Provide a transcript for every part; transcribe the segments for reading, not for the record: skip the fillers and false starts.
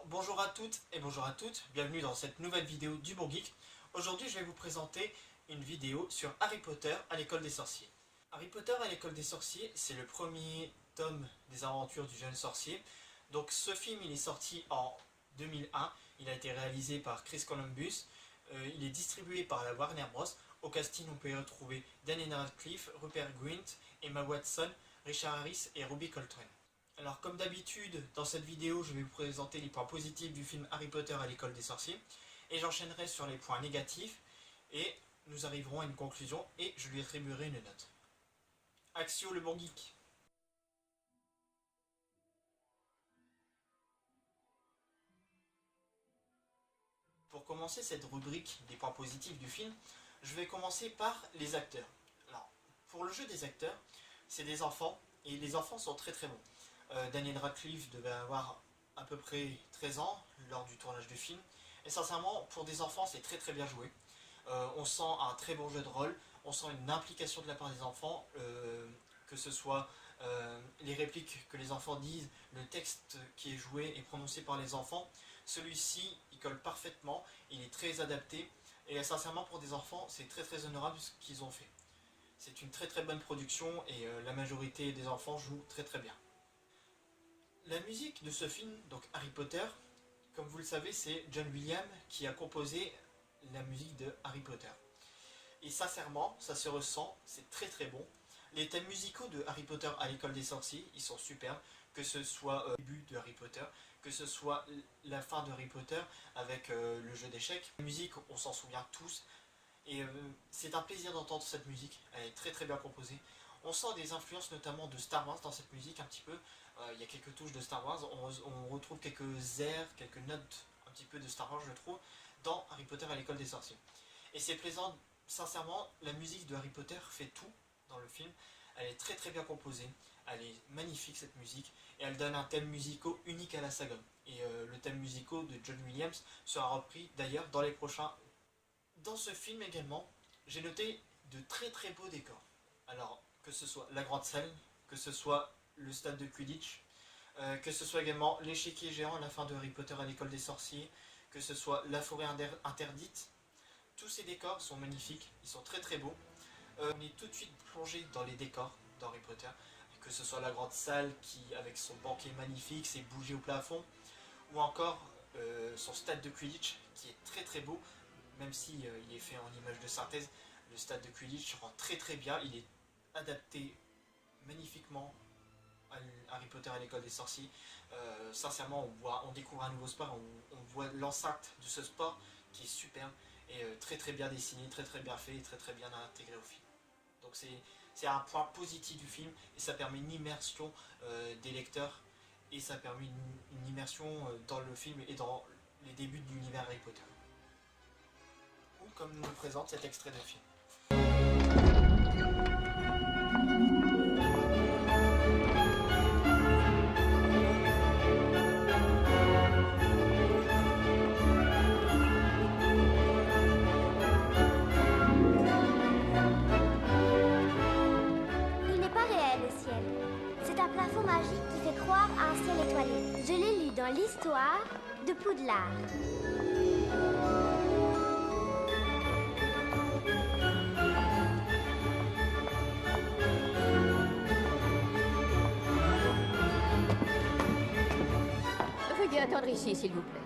Bonjour à toutes et bonjour à toutes, bienvenue dans cette nouvelle vidéo du Bon Geek. Aujourd'hui je vais vous présenter une vidéo sur Harry Potter à l'école des sorciers. Harry Potter à l'école des sorciers, c'est le premier tome des aventures du jeune sorcier. Donc ce film il est sorti en 2001, il a été réalisé par Chris Columbus, il est distribué par la Warner Bros. Au casting on peut y retrouver Daniel Radcliffe, Rupert Grint, Emma Watson, Richard Harris et Robbie Coltrane. Alors comme d'habitude, dans cette vidéo, je vais vous présenter les points positifs du film Harry Potter à l'école des sorciers, et j'enchaînerai sur les points négatifs, et nous arriverons à une conclusion, et je lui attribuerai une note. Axio le Bon Geek. Pour commencer cette rubrique des points positifs du film, je vais commencer par les acteurs. Alors, pour le jeu des acteurs, c'est des enfants, et les enfants sont très très bons. Daniel Radcliffe devait avoir à peu près 13 ans lors du tournage du film. Et sincèrement, pour des enfants, c'est très très bien joué. On sent un très bon jeu de rôle, on sent une implication de la part des enfants, que ce soit les répliques que les enfants disent, le texte qui est joué et prononcé par les enfants. Celui-ci, il colle parfaitement, il est très adapté. Et sincèrement, pour des enfants, c'est très très honorable ce qu'ils ont fait. C'est une très très bonne production et la majorité des enfants jouent très très bien. La musique de ce film, donc Harry Potter, comme vous le savez, c'est John Williams qui a composé la musique de Harry Potter. Et sincèrement, ça se ressent, c'est très très bon. Les thèmes musicaux de Harry Potter à l'école des sorciers, ils sont superbes, que ce soit le début de Harry Potter, que ce soit la fin de Harry Potter avec le jeu d'échecs. La musique, on s'en souvient tous, et c'est un plaisir d'entendre cette musique, elle est très très bien composée. On sent des influences notamment de Star Wars dans cette musique un petit peu. Il y a quelques touches de Star Wars, on retrouve quelques airs, quelques notes un petit peu de Star Wars je trouve, dans Harry Potter à l'école des sorciers. Et c'est plaisant, sincèrement, la musique de Harry Potter fait tout dans le film. Elle est très très bien composée, elle est magnifique cette musique, et elle donne un thème musical unique à la saga. Et le thème musical de John Williams sera repris d'ailleurs dans les prochains. Dans ce film également, j'ai noté de très très beaux décors. Alors, que ce soit la grande salle, que ce soit le stade de Quidditch, que ce soit également l'échiquier géant à la fin de Harry Potter à l'école des sorciers, que ce soit la forêt interdite, tous ces décors sont magnifiques, ils sont très très beaux. On est tout de suite plongé dans les décors d'Harry Potter, que ce soit la grande salle qui, avec son banquet magnifique, ses bougies au plafond, ou encore son stade de Quidditch qui est très très beau, même si il est fait en image de synthèse. Le stade de Quidditch rend très très bien, il est adapté magnifiquement à Harry Potter à l'école des sorciers. Sincèrement, on découvre un nouveau sport, on voit l'enceinte de ce sport qui est superbe et très très bien dessiné, très très bien fait et très très bien intégré au film. Donc c'est un point positif du film et ça permet une immersion des lecteurs et ça permet une immersion dans le film et dans les débuts de l'univers Harry Potter. Ou comme nous le présente cet extrait de film. Qui fait croire à un ciel étoilé. Je l'ai lu dans l'histoire de Poudlard. Veuillez attendre ici, s'il vous plaît.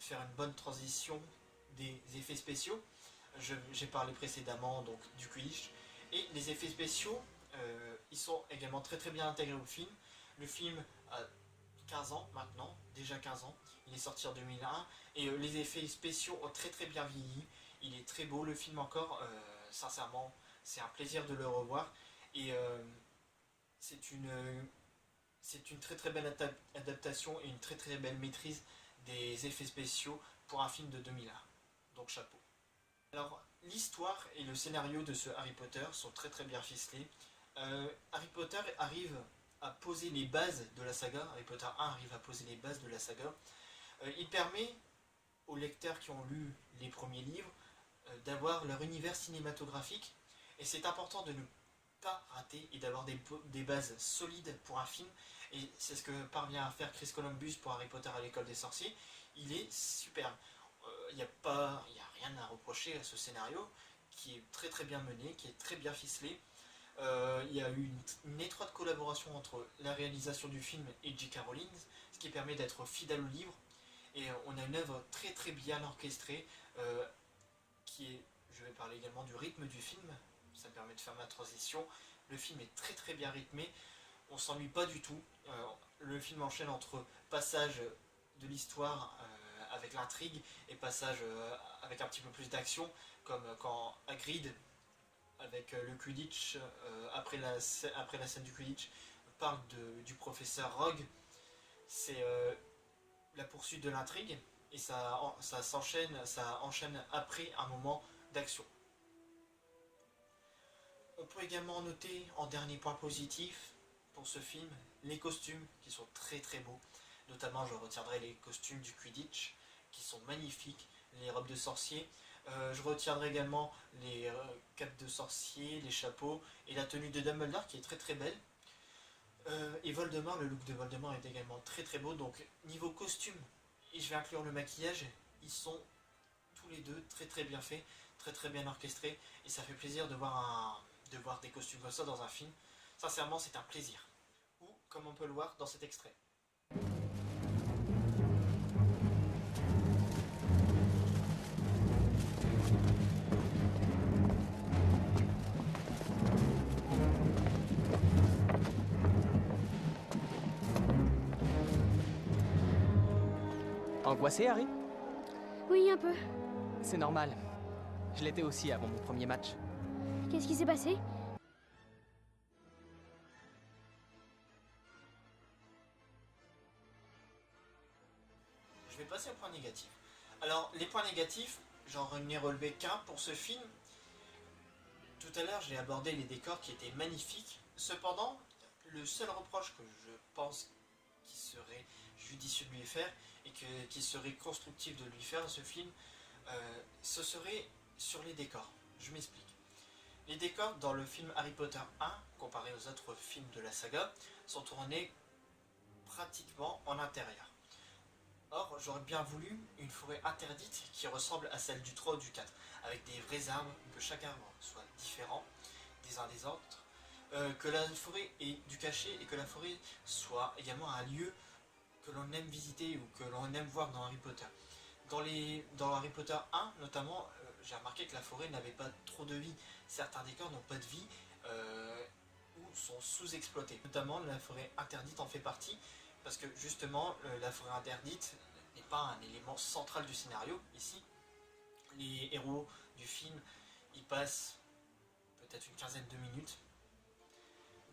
faire une bonne transition des effets spéciaux. J'ai parlé précédemment donc du Quidditch. Et les effets spéciaux, ils sont également très très bien intégrés au film. Le film a 15 ans maintenant, déjà 15 ans. Il est sorti en 2001 et les effets spéciaux ont très très bien vieilli. Il est très beau le film encore, sincèrement c'est un plaisir de le revoir. Et c'est une très très belle adaptation et une très très belle maîtrise des effets spéciaux pour un film de 2001. Donc chapeau. Alors l'histoire et le scénario de ce Harry Potter sont très très bien ficelés. Harry Potter arrive à poser les bases de la saga. Harry Potter 1 arrive à poser les bases de la saga. Il permet aux lecteurs qui ont lu les premiers livres d'avoir leur univers cinématographique. Et c'est important de ne pas rater et d'avoir des bases solides pour un film. Et c'est ce que parvient à faire Chris Columbus pour Harry Potter à l'école des sorciers. Il est superbe. Il n'y a rien à reprocher à ce scénario qui est très très bien mené, qui est très bien ficelé. Il y a eu une étroite collaboration entre la réalisation du film et J.K. Rowling, ce qui permet d'être fidèle au livre. Et on a une œuvre très très bien orchestrée qui est, je vais parler également du rythme du film, ça me permet de faire ma transition. Le film est très très bien rythmé, on s'ennuie pas du tout. Le film enchaîne entre passage de l'histoire avec l'intrigue et passage avec un petit peu plus d'action, comme quand Hagrid avec le Quidditch, après la scène du Quidditch, parle du professeur Rogue. C'est la poursuite de l'intrigue et ça enchaîne après un moment d'action. On peut également noter en dernier point positif pour ce film les costumes qui sont très très beaux. Notamment je retiendrai les costumes du Quidditch qui sont magnifiques, les robes de sorcier. Je retiendrai également les capes de sorcier, les chapeaux et la tenue de Dumbledore qui est très très belle. Et Voldemort, le look de Voldemort est également très très beau. Donc niveau costume, et je vais inclure le maquillage, ils sont tous les deux très très bien faits, très très bien orchestrés. Et ça fait plaisir de voir des costumes comme ça dans un film. Sincèrement c'est un plaisir. Ou comme on peut le voir dans cet extrait. Angoissé, Harry? Oui, un peu. C'est normal. Je l'étais aussi avant mon premier match. Qu'est-ce qui s'est passé? Je vais passer aux points négatifs. Alors, les points négatifs, j'en ai relevé qu'un pour ce film. Tout à l'heure, j'ai abordé les décors qui étaient magnifiques. Cependant, le seul reproche que je pense qu'il serait judicieux de lui faire et qui serait constructif de lui faire à ce film, ce serait sur les décors. Je m'explique. Les décors dans le film Harry Potter 1, comparé aux autres films de la saga, sont tournés pratiquement en intérieur. Or, j'aurais bien voulu une forêt interdite qui ressemble à celle du 3 ou du 4, avec des vrais arbres, que chaque arbre soit différent des uns des autres, que la forêt ait du cachet et que la forêt soit également un lieu que l'on aime visiter ou que l'on aime voir dans Harry Potter. Dans Harry Potter 1 notamment, j'ai remarqué que la forêt n'avait pas trop de vie. Certains décors n'ont pas de vie ou sont sous-exploités. Notamment la forêt interdite en fait partie, parce que justement la forêt interdite n'est pas un élément central du scénario ici. Les héros du film y passent peut-être une quinzaine de minutes.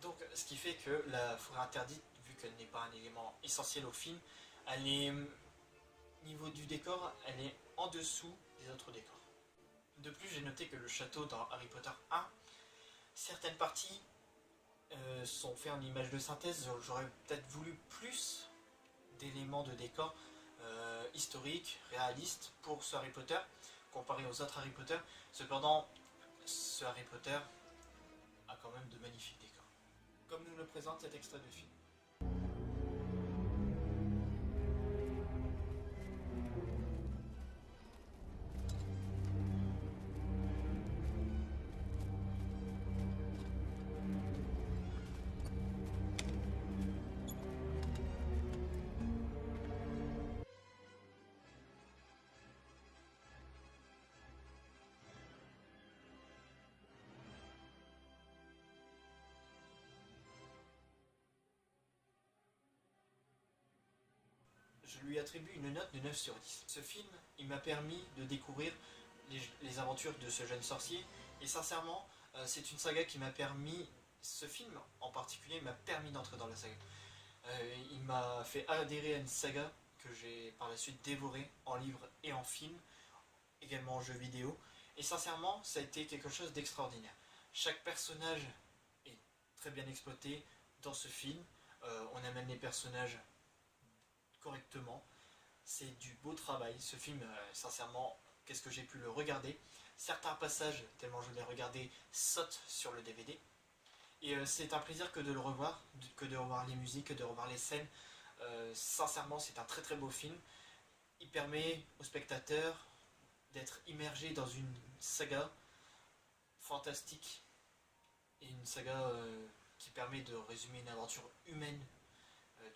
Donc ce qui fait que la forêt interdite, vu qu'elle n'est pas un élément essentiel au film, elle est, niveau du décor, elle est en dessous des autres décors. De plus, j'ai noté que le château dans Harry Potter 1, certaines parties sont faites en images de synthèse. J'aurais peut-être voulu plus d'éléments de décor historiques, réalistes pour ce Harry Potter, comparé aux autres Harry Potter. Cependant, ce Harry Potter a quand même de magnifiques décors. Comme nous le présente cet extrait de film. je lui attribue une note de 9 sur 10. Ce film, il m'a permis de découvrir les aventures de ce jeune sorcier, et sincèrement, c'est une saga qui m'a permis, ce film en particulier m'a permis d'entrer dans la saga. Il m'a fait adhérer à une saga que j'ai par la suite dévorée en livre et en film, également en jeu vidéo, et sincèrement, ça a été quelque chose d'extraordinaire. Chaque personnage est très bien exploité dans ce film, on amène les personnages correctement, c'est du beau travail. Ce film, sincèrement, qu'est-ce que j'ai pu le regarder. Certains passages, tellement je l'ai regardé, sautent sur le DVD. Et c'est un plaisir que de le revoir, que de revoir les musiques, que de revoir les scènes. Sincèrement, c'est un très très beau film. Il permet aux spectateurs d'être immergés dans une saga fantastique et une saga qui permet de résumer une aventure humaine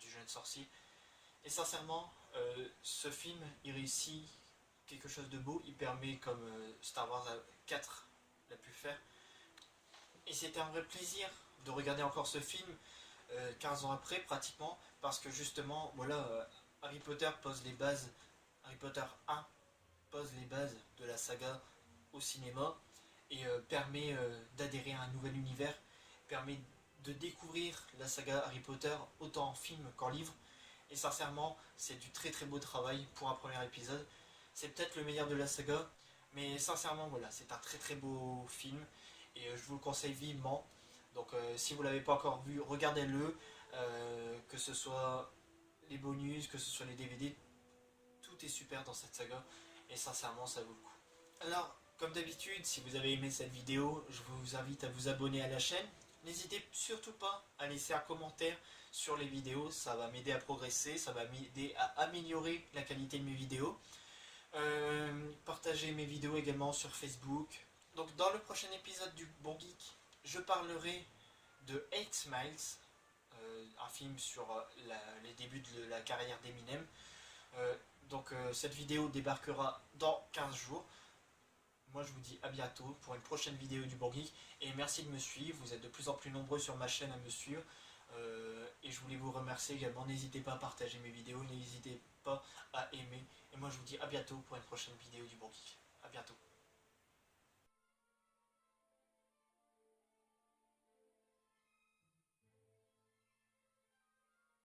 du jeune sorcier. Et sincèrement, ce film, il réussit quelque chose de beau. Il permet, comme Star Wars 4 l'a pu faire. Et c'était un vrai plaisir de regarder encore ce film 15 ans après, pratiquement, parce que justement, voilà, Harry Potter pose les bases, Harry Potter 1 pose les bases de la saga au cinéma, et permet d'adhérer à un nouvel univers, permet de découvrir la saga Harry Potter autant en film qu'en livre. Et sincèrement, c'est du très très beau travail pour un premier épisode. C'est peut-être le meilleur de la saga, mais sincèrement, voilà, c'est un très très beau film et je vous le conseille vivement. Donc si vous ne l'avez pas encore vu, regardez-le, que ce soit les bonus, que ce soit les DVD, tout est super dans cette saga et sincèrement, ça vaut le coup. Alors, comme d'habitude, si vous avez aimé cette vidéo, je vous invite à vous abonner à la chaîne. N'hésitez surtout pas à laisser un commentaire sur les vidéos, ça va m'aider à progresser, ça va m'aider à améliorer la qualité de mes vidéos. Partagez mes vidéos également sur Facebook. Donc dans le prochain épisode du Bon Geek, je parlerai de 8 Miles, un film sur les débuts de la carrière d'Eminem. Cette vidéo débarquera dans 15 jours. Moi je vous dis à bientôt pour une prochaine vidéo du Bon Geek et merci de me suivre, vous êtes de plus en plus nombreux sur ma chaîne à me suivre et je voulais vous remercier également, n'hésitez pas à partager mes vidéos, n'hésitez pas à aimer et moi je vous dis à bientôt pour une prochaine vidéo du Bon Geek, à bientôt.